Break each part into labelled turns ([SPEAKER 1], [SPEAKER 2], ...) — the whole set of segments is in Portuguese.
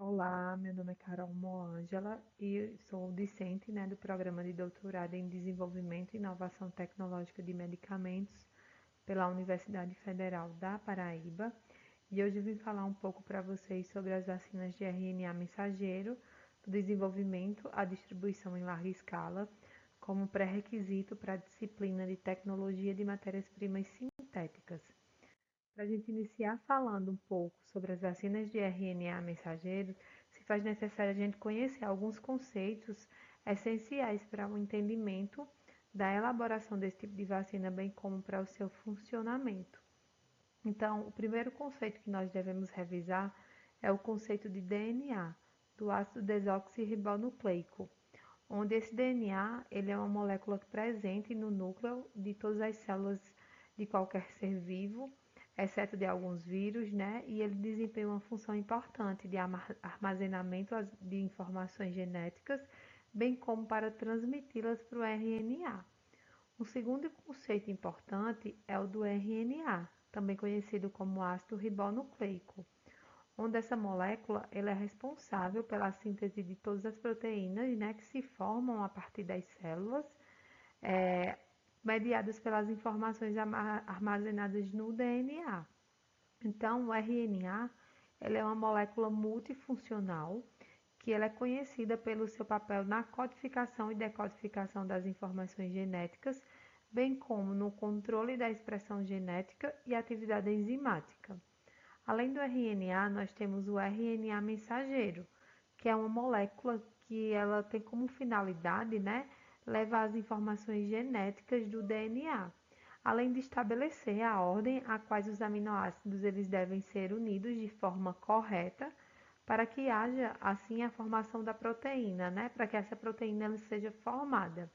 [SPEAKER 1] Olá, meu nome é Carol Moângela e eu sou discente, do programa de doutorado em Desenvolvimento e Inovação Tecnológica de Medicamentos pela Universidade Federal da Paraíba. E hoje eu vim falar um pouco para vocês sobre as vacinas de RNA mensageiro, o desenvolvimento, a distribuição em larga escala, como pré-requisito para a disciplina de Tecnologia de Matérias-Primas Sintéticas. Para a gente iniciar falando um pouco sobre as vacinas de RNA mensageiro, se faz necessário a gente conhecer alguns conceitos essenciais para o entendimento da elaboração desse tipo de vacina, bem como para o seu funcionamento. Então, o primeiro conceito que nós devemos revisar é o conceito de DNA, do ácido desoxirribonucleico, onde esse DNA ele é uma molécula presente no núcleo de todas as células de qualquer ser vivo, exceto de alguns vírus, e ele desempenha uma função importante de armazenamento de informações genéticas, bem como para transmiti-las para o RNA. Um segundo conceito importante é o do RNA, também conhecido como ácido ribonucleico, onde essa molécula ela é responsável pela síntese de todas as proteínas, que se formam a partir das células, é, mediadas pelas informações armazenadas no DNA. Então, o RNA ele é uma molécula multifuncional que ela é conhecida pelo seu papel na codificação e decodificação das informações genéticas, bem como no controle da expressão genética e atividade enzimática. Além do RNA, nós temos o RNA mensageiro, que é uma molécula que ela tem como finalidade, levar as informações genéticas do DNA, além de estabelecer a ordem a quais os aminoácidos eles devem ser unidos de forma correta para que haja assim a formação da proteína, para que essa proteína ela seja formada.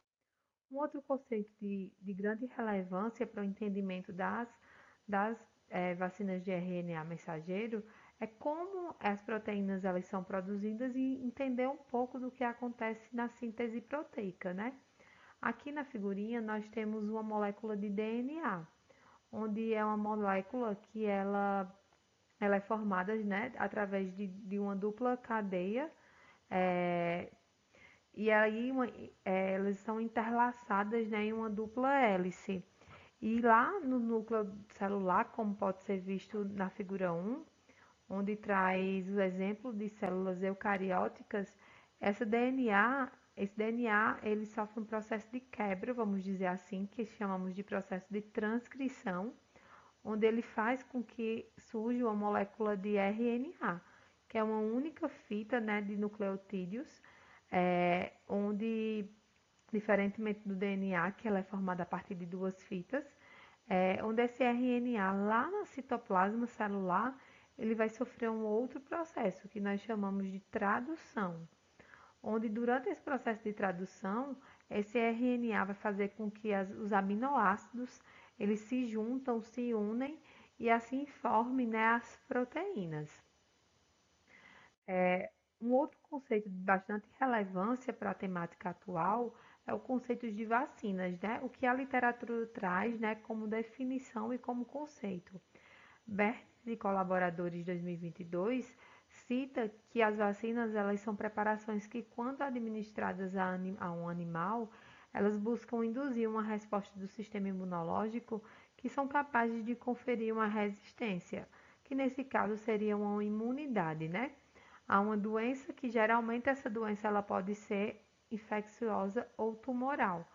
[SPEAKER 1] Um outro conceito de grande relevância para o entendimento das vacinas de RNA mensageiro é como as proteínas elas são produzidas e entender um pouco do que acontece na síntese proteica, Aqui na figurinha nós temos uma molécula de DNA, onde é uma molécula que ela é formada, através de uma dupla cadeia, é, e aí elas são interlaçadas, em uma dupla hélice. E lá no núcleo celular, como pode ser visto na figura 1, onde traz o exemplo de células eucarióticas, esse DNA, ele sofre um processo de quebra, vamos dizer assim, que chamamos de processo de transcrição, onde ele faz com que surja uma molécula de RNA, que é uma única fita, de nucleotídeos, onde, diferentemente do DNA, que ela é formada a partir de duas fitas, onde esse RNA lá no citoplasma celular, ele vai sofrer um outro processo que nós chamamos de tradução, onde durante esse processo de tradução, esse RNA vai fazer com que os aminoácidos eles se juntam, se unem e assim formem, as proteínas. Um outro conceito de bastante relevância para a temática atual é o conceito de vacinas, o que a literatura traz, como definição e como conceito. Bertens e colaboradores 2022 cita que as vacinas elas são preparações que, quando administradas a um animal, elas buscam induzir uma resposta do sistema imunológico que são capazes de conferir uma resistência, que nesse caso seria uma imunidade, a uma doença que geralmente essa doença ela pode ser infecciosa ou tumoral.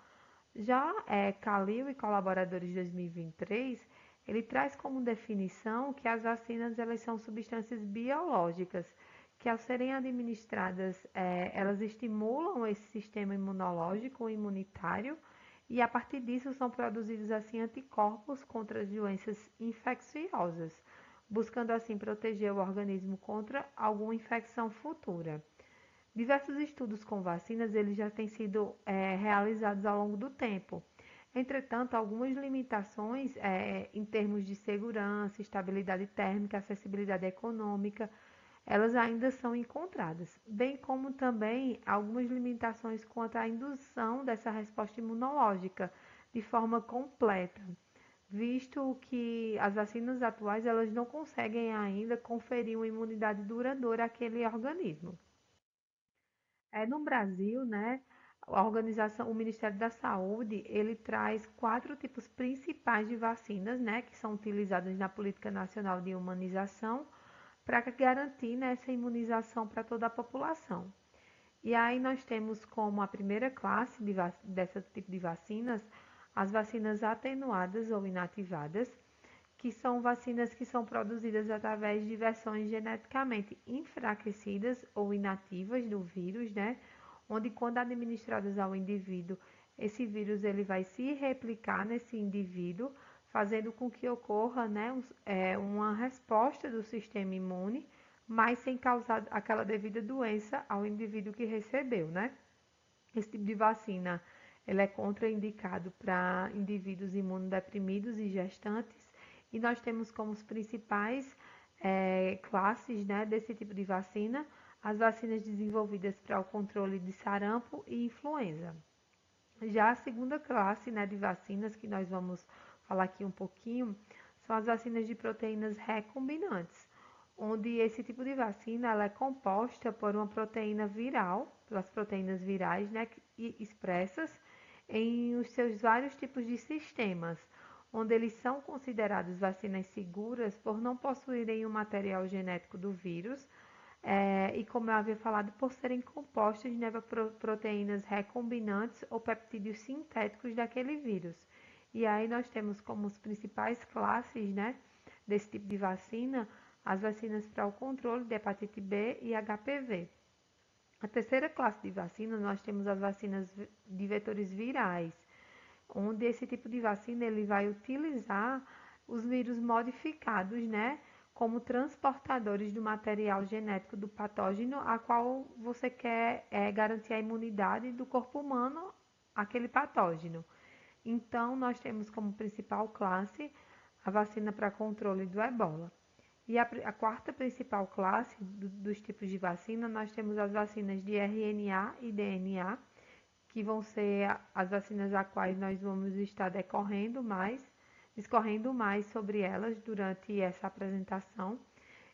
[SPEAKER 1] Já Calil e colaboradores de 2023, ele traz como definição que as vacinas elas são substâncias biológicas que, ao serem administradas, elas estimulam esse sistema imunológico ou imunitário e, a partir disso, são produzidos assim anticorpos contra as doenças infecciosas, buscando assim proteger o organismo contra alguma infecção futura. Diversos estudos com vacinas eles já têm sido realizados ao longo do tempo. Entretanto, algumas limitações em termos de segurança, estabilidade térmica, acessibilidade econômica, elas ainda são encontradas, bem como também algumas limitações quanto à indução dessa resposta imunológica de forma completa. visto que as vacinas atuais elas não conseguem ainda conferir uma imunidade duradoura àquele organismo. No Brasil, né, o Ministério da Saúde, ele traz quatro tipos principais de vacinas, né, que são utilizadas na Política Nacional de Imunização para garantir, né, essa imunização para toda a população. E aí nós temos como a primeira classe dessa tipo de vacinas as vacinas atenuadas ou inativadas, que são vacinas que são produzidas através de versões geneticamente enfraquecidas ou inativas do vírus, né? Onde quando administradas ao indivíduo, esse vírus ele vai se replicar nesse indivíduo, fazendo com que ocorra, né, uma resposta do sistema imune, mas sem causar aquela devida doença ao indivíduo que recebeu, né? Esse tipo de vacina, ele é contraindicado para indivíduos imunodeprimidos e gestantes, e nós temos como os principais classes, né, desse tipo de vacina as vacinas desenvolvidas para o controle de sarampo e influenza. Já a segunda classe, né, de vacinas que nós vamos falar aqui um pouquinho são as vacinas de proteínas recombinantes, onde esse tipo de vacina ela é composta por uma proteína viral, pelas proteínas virais, né, expressas em os seus vários tipos de sistemas, onde eles são considerados vacinas seguras por não possuírem o material genético do vírus, e como eu havia falado, por serem compostas de proteínas recombinantes ou peptídeos sintéticos daquele vírus. E aí nós temos como as principais classes, né, desse tipo de vacina, as vacinas para o controle de hepatite B e HPV. A terceira classe de vacina, nós temos as vacinas de vetores virais, onde esse tipo de vacina ele vai utilizar os vírus modificados, né, como transportadores do material genético do patógeno, a qual você quer garantir a imunidade do corpo humano àquele patógeno. Então, nós temos como principal classe a vacina para controle do ebola. E a quarta principal classe dos tipos de vacina, nós temos as vacinas de RNA e DNA, que vão ser as vacinas a quais nós vamos estar discorrendo mais sobre elas durante essa apresentação.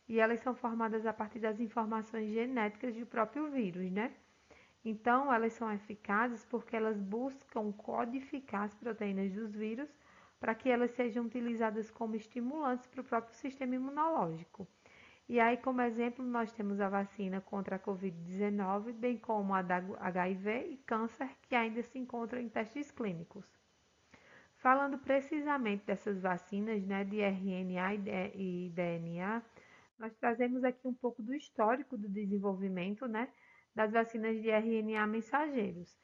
[SPEAKER 1] E elas são formadas a partir das informações genéticas do próprio vírus, né? Então, elas são eficazes porque elas buscam codificar as proteínas dos vírus para que elas sejam utilizadas como estimulantes para o próprio sistema imunológico. E aí, como exemplo, nós temos a vacina contra a Covid-19, bem como a da HIV e câncer, que ainda se encontram em testes clínicos. Falando precisamente dessas vacinas, né, de RNA e DNA, nós trazemos aqui um pouco do histórico do desenvolvimento, né, das vacinas de RNA mensageiros.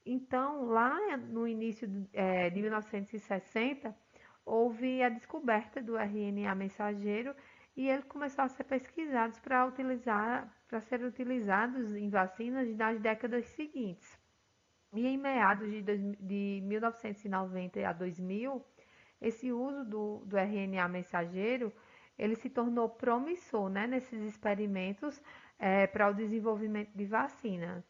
[SPEAKER 1] Então, lá no início de 1960, houve a descoberta do RNA mensageiro e ele começou a ser pesquisado para ser utilizados em vacinas nas décadas seguintes. E em meados de 1990 a 2000, esse uso do RNA mensageiro ele se tornou promissor, né, nesses experimentos para o desenvolvimento de vacina,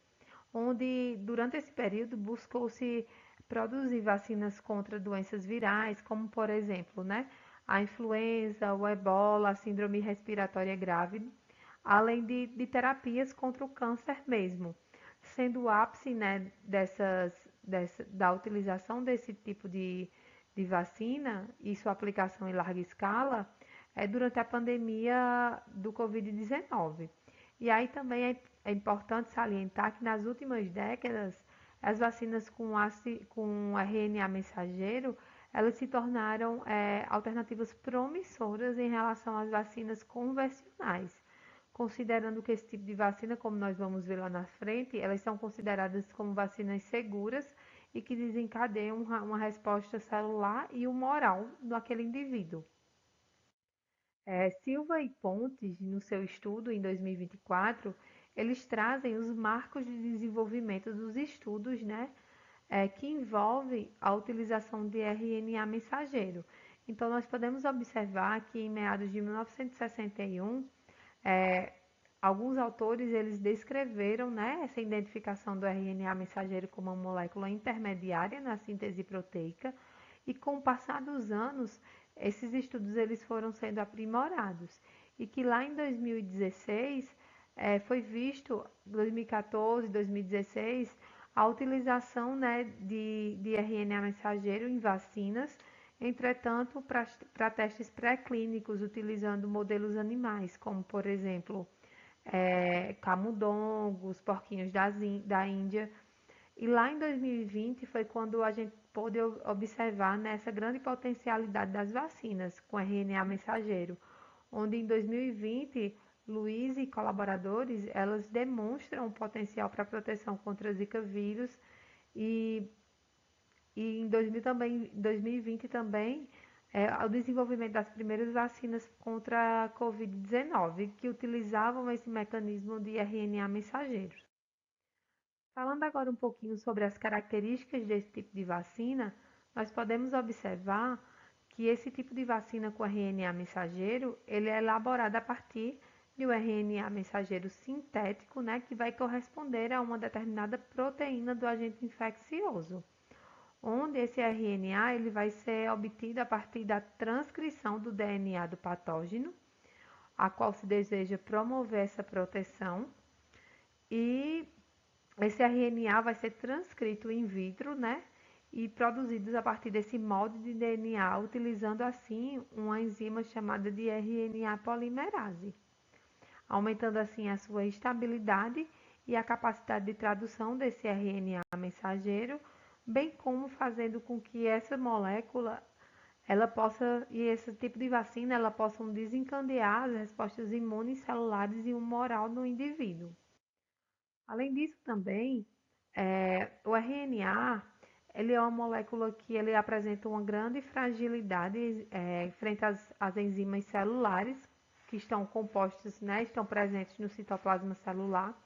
[SPEAKER 1] onde durante esse período buscou-se produzir vacinas contra doenças virais, como por exemplo, né, a influenza, o ebola, a síndrome respiratória grave, além de terapias contra o câncer mesmo, sendo o ápice, né, da utilização desse tipo de vacina e sua aplicação em larga escala durante a pandemia do Covid-19. E aí também é importante salientar que nas últimas décadas as vacinas com RNA mensageiro elas se tornaram alternativas promissoras em relação às vacinas convencionais, considerando que esse tipo de vacina, como nós vamos ver lá na frente, elas são consideradas como vacinas seguras e que desencadeiam uma resposta celular e humoral naquele indivíduo. Silva e Pontes, no seu estudo em 2024, eles trazem os marcos de desenvolvimento dos estudos, né, que envolve a utilização de RNA mensageiro. Então, nós podemos observar que em meados de 1961, é, alguns autores eles descreveram, né, essa identificação do RNA mensageiro como uma molécula intermediária na síntese proteica E com o passar dos anos, esses estudos eles foram sendo aprimorados. E que lá em 2016 foi visto, 2014, 2016, a utilização, né, de RNA mensageiro em vacinas, entretanto, para testes pré-clínicos, utilizando modelos animais, como, por exemplo, camundongos, porquinhos da Índia. E lá em 2020 foi quando a gente pôde observar nessa grande potencialidade das vacinas com RNA mensageiro, onde em 2020 Luiz e colaboradores elas demonstram o potencial para proteção contra Zika vírus e, em 2020 também o desenvolvimento das primeiras vacinas contra a Covid-19 que utilizavam esse mecanismo de RNA mensageiro. Falando agora um pouquinho sobre as características desse tipo de vacina, nós podemos observar que esse tipo de vacina com RNA mensageiro, ele é elaborado a partir de um RNA mensageiro sintético, né, que vai corresponder a uma determinada proteína do agente infeccioso, onde esse RNA ele vai ser obtido a partir da transcrição do DNA do patógeno, a qual se deseja promover essa proteção, e esse RNA vai ser transcrito in vitro, né? E produzidos a partir desse molde de DNA, utilizando assim uma enzima chamada de RNA polimerase, aumentando assim a sua estabilidade e a capacidade de tradução desse RNA mensageiro, bem como fazendo com que essa molécula ela possa e esse tipo de vacina ela possam desencadear as respostas imunes celulares e humoral no indivíduo. Além disso, também, o RNA ele é uma molécula que ele apresenta uma grande fragilidade frente às enzimas celulares que estão compostas, né, estão presentes no citoplasma celular.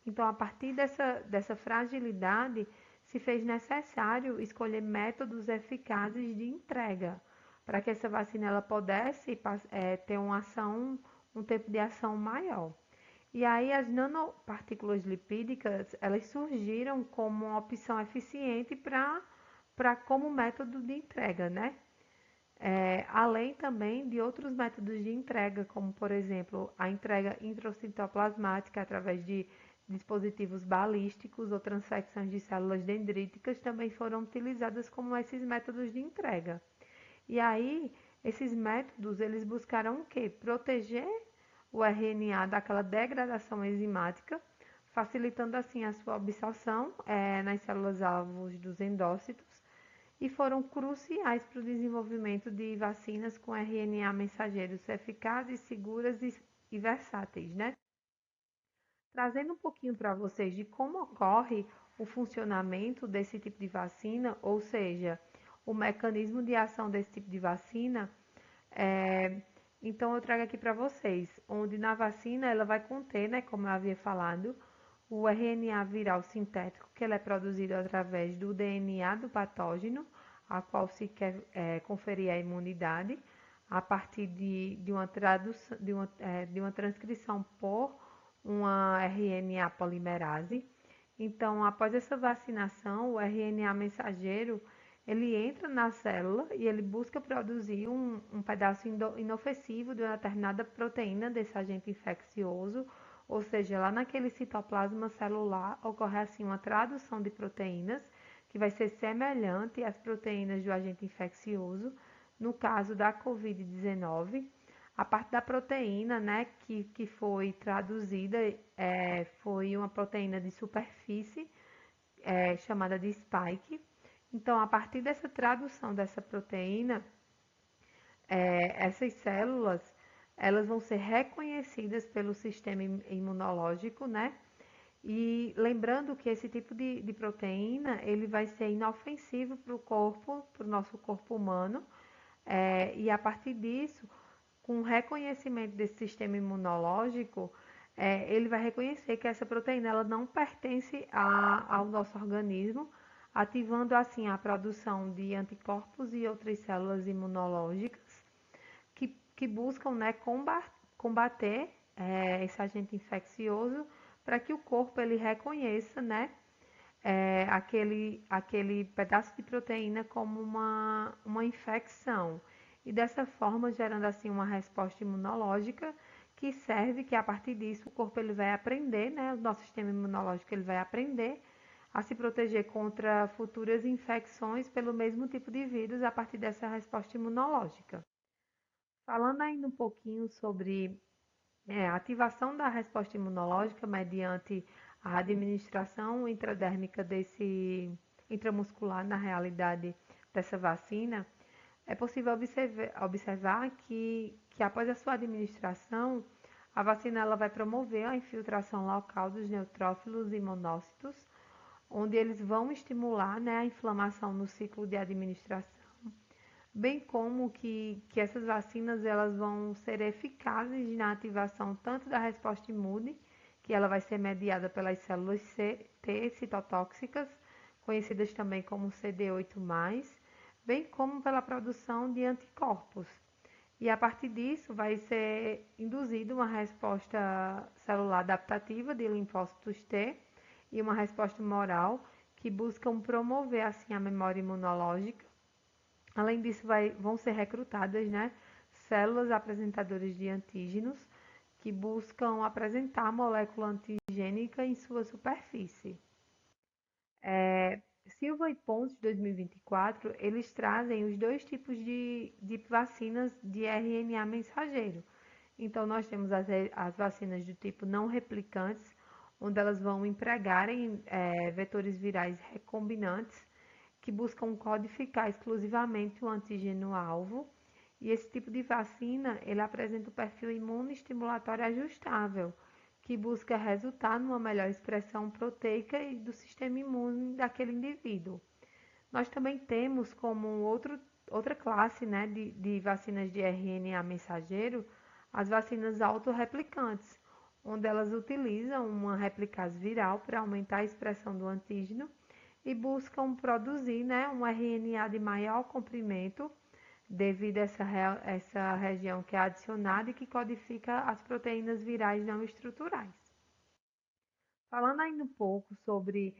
[SPEAKER 1] Então, a partir dessa fragilidade, se fez necessário escolher métodos eficazes de entrega para que essa vacina ela pudesse ter uma ação, um tempo de ação maior. E aí as nanopartículas lipídicas, elas surgiram como uma opção eficiente para como método de entrega, né? Além também de outros métodos de entrega, como por exemplo a entrega intracitoplasmática através de dispositivos balísticos ou transfecções de células dendríticas também foram utilizadas como esses métodos de entrega. E aí esses métodos eles buscaram o quê? Proteger o RNA daquela degradação enzimática, facilitando assim a sua absorção nas células-alvos dos endócitos e foram cruciais para o desenvolvimento de vacinas com RNA mensageiros eficazes, seguras e versáteis, né? Trazendo um pouquinho para vocês de como ocorre o funcionamento desse tipo de vacina, ou seja, o mecanismo de ação desse tipo de vacina, é, então eu trago aqui para vocês, onde na vacina ela vai conter, né, como eu havia falado, o RNA viral sintético, que ele é produzido através do DNA do patógeno, a qual se quer conferir a imunidade, a partir de uma tradução, de uma transcrição por uma RNA polimerase. Então, após essa vacinação, o RNA mensageiro ele entra na célula e ele busca produzir um pedaço inofensivo de uma determinada proteína desse agente infeccioso, ou seja, lá naquele citoplasma celular ocorre assim uma tradução de proteínas que vai ser semelhante às proteínas do agente infeccioso, no caso da Covid-19. A parte da proteína, né, que foi traduzida, foi uma proteína de superfície, chamada de spike. Então, a partir dessa tradução dessa proteína, essas células, elas vão ser reconhecidas pelo sistema imunológico, né? E lembrando que esse tipo de proteína, ele vai ser inofensivo para o corpo, para o nosso corpo humano, e a partir disso, com o reconhecimento desse sistema imunológico, ele vai reconhecer que essa proteína ela não pertence ao nosso organismo, ativando assim a produção de anticorpos e outras células imunológicas que buscam, né, combater esse agente infeccioso para que o corpo ele reconheça, né, aquele pedaço de proteína como uma infecção. E dessa forma, gerando assim uma resposta imunológica que serve, que a partir disso o corpo ele vai aprender, né? O nosso sistema imunológico ele vai aprender a se proteger contra futuras infecções pelo mesmo tipo de vírus a partir dessa resposta imunológica. Falando ainda um pouquinho sobre a ativação da resposta imunológica mediante a administração intradérmica desse intramuscular, na realidade, dessa vacina, é possível observar que após a sua administração, a vacina ela vai promover a infiltração local dos neutrófilos e monócitos, onde eles vão estimular, né, a inflamação no ciclo de administração, bem como que essas vacinas elas vão ser eficazes na ativação tanto da resposta imune, que ela vai ser mediada pelas células T citotóxicas, conhecidas também como CD8+, bem como pela produção de anticorpos. E a partir disso vai ser induzida uma resposta celular adaptativa de linfócitos T e uma resposta humoral que buscam promover assim a memória imunológica. Além disso, vão ser recrutadas, né, células apresentadoras de antígenos que buscam apresentar a molécula antigênica em sua superfície. Silva e Pontes, de 2024, eles trazem os dois tipos de vacinas de RNA mensageiro. Então, nós temos as vacinas do tipo não replicantes, onde elas vão empregarem vetores virais recombinantes que buscam codificar exclusivamente o antígeno-alvo. E esse tipo de vacina, ele apresenta o perfil imunoestimulatório ajustável, que busca resultar numa melhor expressão proteica e do sistema imune daquele indivíduo. Nós também temos como outra classe, né, de vacinas de RNA mensageiro, as vacinas autorreplicantes, onde elas utilizam uma replicase viral para aumentar a expressão do antígeno e buscam produzir, né, um RNA de maior comprimento devido a essa região que é adicionada e que codifica as proteínas virais não estruturais. Falando ainda um pouco sobre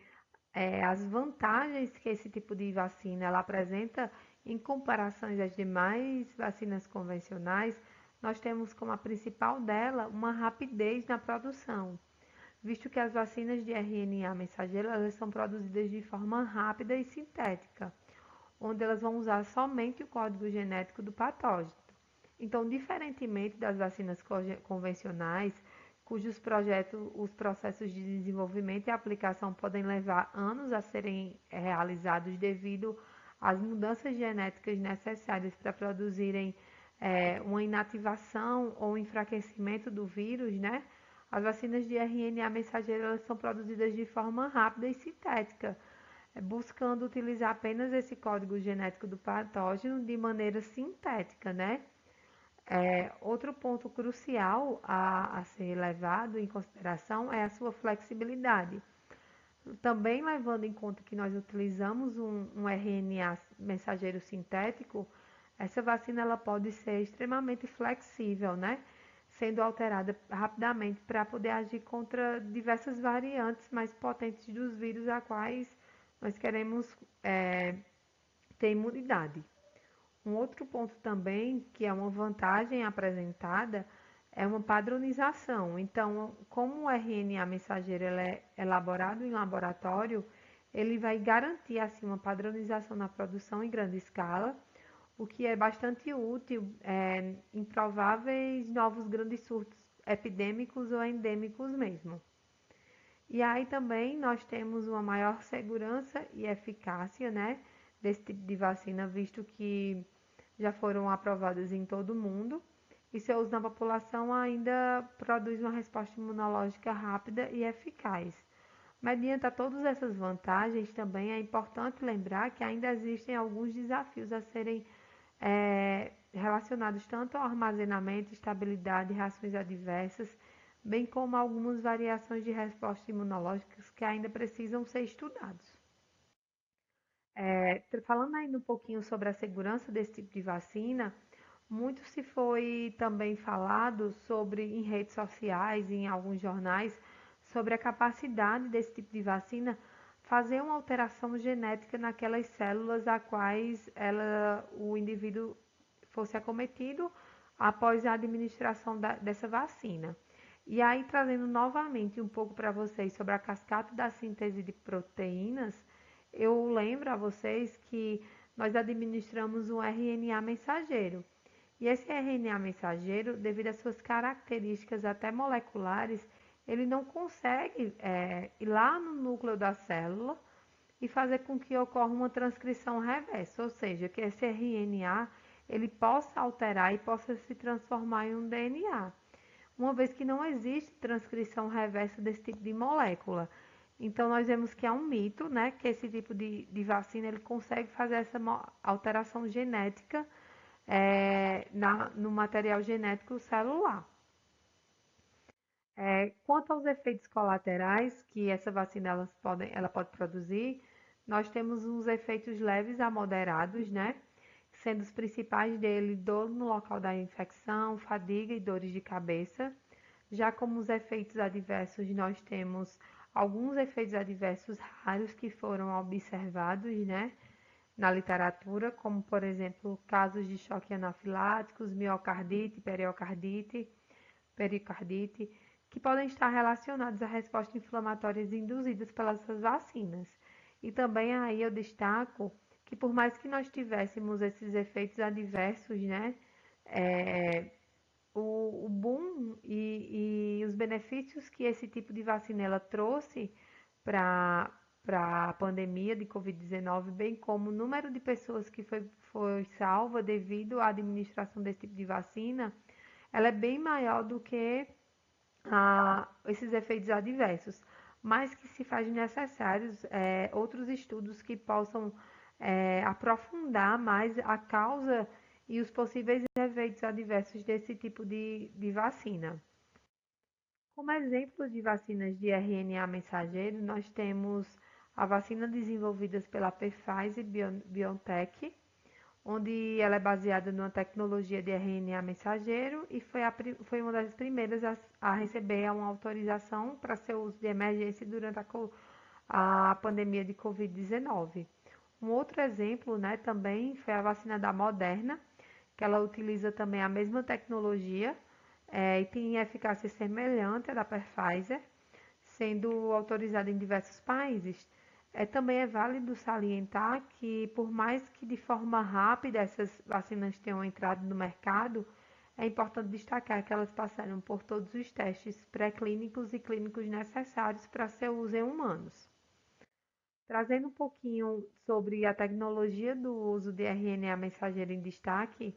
[SPEAKER 1] as vantagens que esse tipo de vacina ela apresenta em comparação às demais vacinas convencionais, nós temos como a principal dela uma rapidez na produção, visto que as vacinas de RNA mensageiro elas são produzidas de forma rápida e sintética, onde elas vão usar somente o código genético do patógeno. Então, diferentemente das vacinas convencionais, os processos de desenvolvimento e aplicação podem levar anos a serem realizados devido às mudanças genéticas necessárias para produzirem uma inativação ou enfraquecimento do vírus, né? As vacinas de RNA mensageiro elas são produzidas de forma rápida e sintética, buscando utilizar apenas esse código genético do patógeno de maneira sintética, né? Outro ponto crucial a ser levado em consideração é a sua flexibilidade. Também levando em conta que nós utilizamos um RNA mensageiro sintético, essa vacina ela pode ser extremamente flexível, né? Sendo alterada rapidamente para poder agir contra diversas variantes mais potentes dos vírus a quais nós queremos ter imunidade. Um outro ponto também, que é uma vantagem apresentada, é uma padronização. Então, como o RNA mensageiro ele é elaborado em laboratório, ele vai garantir assim uma padronização na produção em grande escala, o que é bastante útil em prováveis novos grandes surtos epidêmicos ou endêmicos mesmo. E aí também nós temos uma maior segurança e eficácia, né, desse tipo de vacina, visto que já foram aprovadas em todo o mundo e seu uso na população ainda produz uma resposta imunológica rápida e eficaz. Mediante a todas essas vantagens, também é importante lembrar que ainda existem alguns desafios a serem relacionados tanto ao armazenamento, estabilidade e reações adversas, bem como algumas variações de respostas imunológicas que ainda precisam ser estudados. Falando ainda um pouquinho sobre a segurança desse tipo de vacina, muito se foi também falado sobre em redes sociais e em alguns jornais sobre a capacidade desse tipo de vacina fazer uma alteração genética naquelas células a quais o indivíduo fosse acometido após a administração dessa vacina. E aí, trazendo novamente um pouco para vocês sobre a cascata da síntese de proteínas, eu lembro a vocês que nós administramos um RNA mensageiro. E esse RNA mensageiro, devido às suas características até moleculares, ele não consegue ir lá no núcleo da célula e fazer com que ocorra uma transcrição reversa, ou seja, que esse RNA ele possa alterar e possa se transformar em um DNA, uma vez que não existe transcrição reversa desse tipo de molécula. Então, nós vemos que é um mito, né, que esse tipo de vacina ele consegue fazer essa alteração genética no material genético celular. Quanto aos efeitos colaterais que essa vacina ela pode produzir, nós temos uns efeitos leves a moderados, né? Sendo os principais dele dor no local da infecção, fadiga e dores de cabeça. Já como os efeitos adversos, nós temos alguns efeitos adversos raros que foram observados, né, na literatura, como por exemplo casos de choque anafiláticos, miocardite, pericardite, que podem estar relacionados a respostas inflamatórias induzidas pelas vacinas. E também aí eu destaco que por mais que nós tivéssemos esses efeitos adversos, né, o boom e os benefícios que esse tipo de vacina ela trouxe para a pandemia de Covid-19, bem como o número de pessoas que foi salva devido à administração desse tipo de vacina, ela é bem maior do que esses efeitos adversos, mas que se faz necessários outros estudos que possam aprofundar mais a causa e os possíveis efeitos adversos desse tipo de vacina. Como exemplo de vacinas de RNA mensageiro, nós temos a vacina desenvolvida pela Pfizer BioNTech, onde ela é baseada numa tecnologia de RNA mensageiro e foi uma das primeiras a receber uma autorização para seu uso de emergência durante a pandemia de Covid-19. Um outro exemplo, né, também foi a vacina da Moderna, que ela utiliza também a mesma tecnologia e tem eficácia semelhante à da Pfizer, sendo autorizada em diversos países. Também é válido salientar que, por mais que de forma rápida essas vacinas tenham entrado no mercado, é importante destacar que elas passaram por todos os testes pré-clínicos e clínicos necessários para seu uso em humanos. Trazendo um pouquinho sobre a tecnologia do uso de RNA mensageiro em destaque,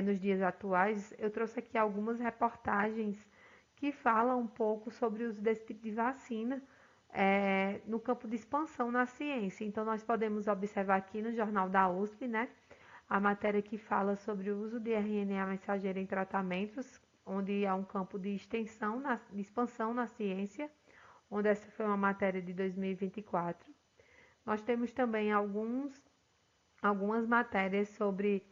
[SPEAKER 1] nos dias atuais, eu trouxe aqui algumas reportagens que falam um pouco sobre o uso desse tipo de vacina no campo de expansão na ciência. Então, nós podemos observar aqui no Jornal da USP, né, a matéria que fala sobre o uso de RNA mensageiro em tratamentos, onde há um campo de extensão, de expansão na ciência, onde essa foi uma matéria de 2024. Nós temos também algumas matérias sobre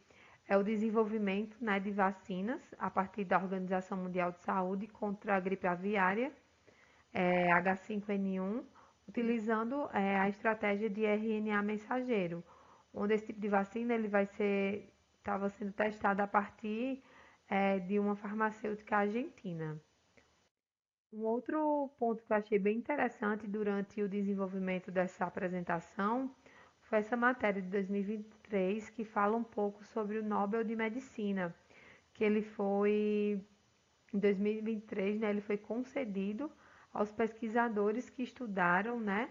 [SPEAKER 1] o desenvolvimento, né, de vacinas a partir da Organização Mundial de Saúde contra a gripe aviária, H5N1, utilizando a estratégia de RNA mensageiro, onde esse tipo de vacina ele estava sendo testado a partir de uma farmacêutica argentina. Um outro ponto que eu achei bem interessante durante o desenvolvimento dessa apresentação foi essa matéria de 2023 que fala um pouco sobre o Nobel de Medicina, que ele foi, em 2023, né, ele foi concedido aos pesquisadores que estudaram, né,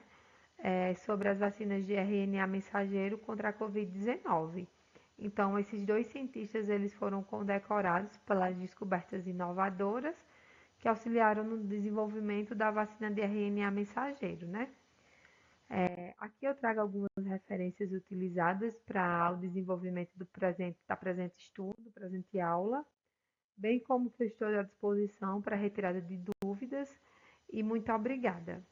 [SPEAKER 1] sobre as vacinas de RNA mensageiro contra a Covid-19. Então, esses dois cientistas eles foram condecorados pelas descobertas inovadoras que auxiliaram no desenvolvimento da vacina de RNA mensageiro, né? Aqui eu trago algumas referências utilizadas para o desenvolvimento da presente estudo, presente aula, bem como que eu estou à disposição para retirada de dúvidas e muito obrigada.